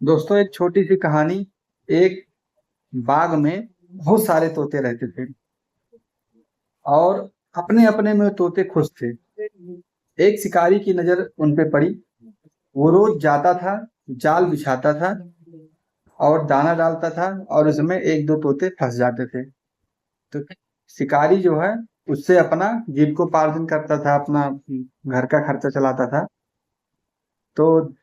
दोस्तों, एक छोटी सी कहानी। एक बाग में बहुत सारे तोते रहते थे और अपने अपने में तोते खुश थे। एक शिकारी की नजर उन पे पड़ी। वो रोज जाता था, जाल बिछाता था और दाना डालता था, और उसमें एक दो तोते फंस जाते थे। तो शिकारी जो है, उससे अपना जीविकोपार्जन करता था, अपना घर का खर्चा चलाता था। तो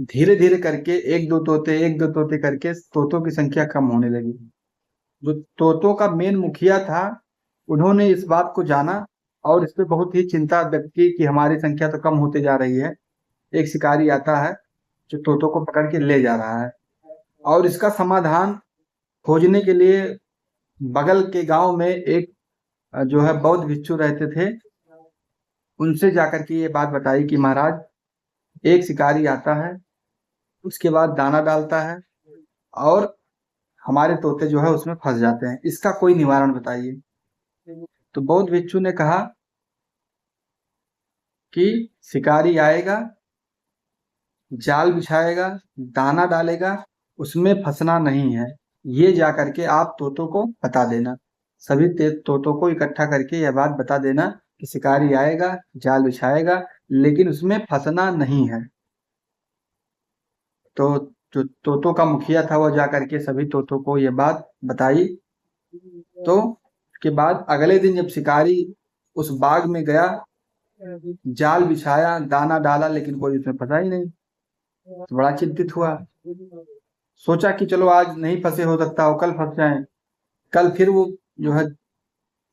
धीरे धीरे करके एक दो तोते करके तोतों की संख्या कम होने लगी। जो तोतों का मेन मुखिया था, उन्होंने इस बात को जाना और इस पे बहुत ही चिंता व्यक्त की कि हमारी संख्या तो कम होते जा रही है। एक शिकारी आता है जो तोतों को पकड़ के ले जा रहा है, और इसका समाधान खोजने के लिए बगल के गांव में एक जो है बौद्ध भिक्षु रहते थे। उनसे जाकर के ये बात बताई कि महाराज, एक शिकारी आता है, उसके बाद दाना डालता है और हमारे तोते जो है उसमें फंस जाते हैं। इसका कोई निवारण बताइए। तो बौद्ध भिक्षु ने कहा कि शिकारी आएगा, जाल बिछाएगा, दाना डालेगा, उसमें फंसना नहीं है। ये जा करके आप तोतों को बता देना। सभी तोतों को इकट्ठा करके यह बात बता देना कि शिकारी आएगा, जाल बिछाएगा, लेकिन उसमें फंसना नहीं है। तो जो तोतों का मुखिया था वो जा करके सभी तोतों को यह बात बताई। तो उसके बाद अगले दिन जब शिकारी उस बाग में गया, जाल बिछाया, दाना डाला, लेकिन कोई उसमें फंसा ही नहीं। तो बड़ा चिंतित हुआ। सोचा कि चलो आज नहीं फंसे, हो सकता हो कल फंस जाएं। कल फिर वो जो है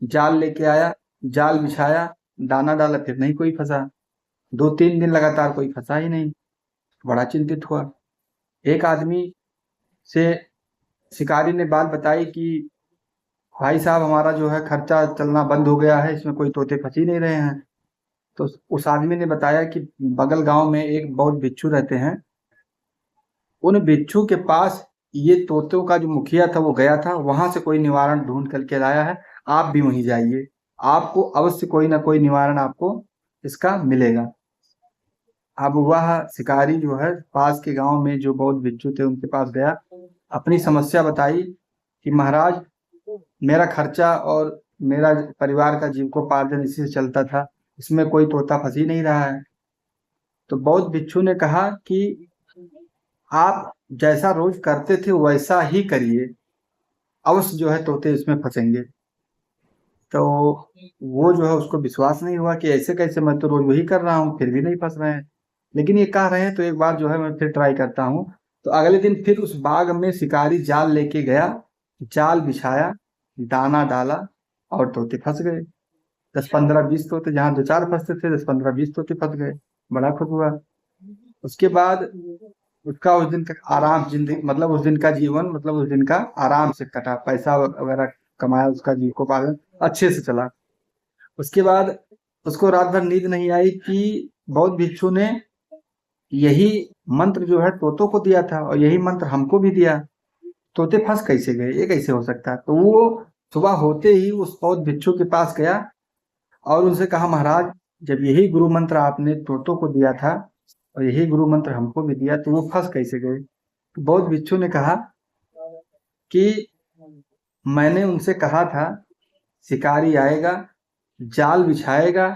जाल लेके आया, जाल बिछाया, दाना डाला, फिर नहीं कोई फंसा। 2-3 दिन लगातार कोई फंसा ही नहीं। बड़ा चिंतित हुआ। एक आदमी से शिकारी ने बात बताई कि भाई साहब, हमारा जो है खर्चा चलना बंद हो गया है, इसमें कोई तोते फंस ही नहीं रहे हैं। तो उस आदमी ने बताया कि बगल गांव में एक बौद्ध भिक्षु रहते हैं। उन भिक्षु के पास ये तोतों का जो मुखिया था वो गया था, वहां से कोई निवारण ढूंढ करके लाया है। आप भी वहीं जाइए, आपको अवश्य कोई ना कोई निवारण आपको इसका मिलेगा। अब वह शिकारी जो है पास के गांव में जो बौद्ध भिक्षु थे उनके पास गया, अपनी समस्या बताई कि महाराज, मेरा खर्चा और मेरा परिवार का जीविकोपार्जन इसी से चलता था, इसमें कोई तोता फंस ही नहीं रहा है। तो बौद्ध भिक्षु ने कहा कि आप जैसा रोज करते थे वैसा ही करिए, अवश्य जो है तोते इसमें फंसेंगे। तो वो जो है उसको विश्वास नहीं हुआ कि ऐसे कैसे, मैं तो रोज वही कर रहा हूँ फिर भी नहीं फंस रहे हैं। लेकिन ये कह रहे हैं तो एक बार जो है मैं फिर ट्राई करता हूँ। तो अगले दिन फिर उस बाग में शिकारी जाल लेके गया, जाल बिछाया, दाना डाला, और तोते फंस गए। 10-15-20 तोते, जहाँ दो चार फंसते थे, 10-15-20 तोते फंस गए। बड़ा खुश हुआ। उसके बाद उसका उस दिन का आराम जिंदगी, मतलब उस दिन का जीवन, मतलब उस दिन का आराम से कटा, पैसा वगैरह कमाया, उसका जीविकोपार्जन अच्छे से चला। उसके बाद उसको रात भर नींद नहीं आई कि बौद्ध भिक्षु ने यही मंत्र जो है तोतों को दिया था और यही मंत्र हमको भी दिया। तोते फंस कैसे गए, ये कैसे हो सकता है। तो वो सुबह होते ही उस बौद्ध भिक्षु के पास गया और उनसे कहा, महाराज, जब यही गुरु मंत्र आपने तोतों को दिया था और यही गुरु मंत्र हमको भी दिया, तो वो फंस कैसे गए। तो बौद्ध भिक्षु ने कहा कि मैंने उनसे कहा था, शिकारी आएगा, जाल बिछाएगा,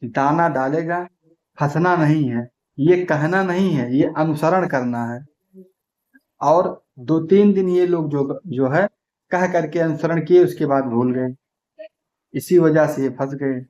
दाना डालेगा, फंसना नहीं है। ये कहना नहीं है, ये अनुसरण करना है। और 2-3 दिन ये लोग जो जो है कह करके अनुसरण किए, उसके बाद भूल गए। इसी वजह से ये फंस गए।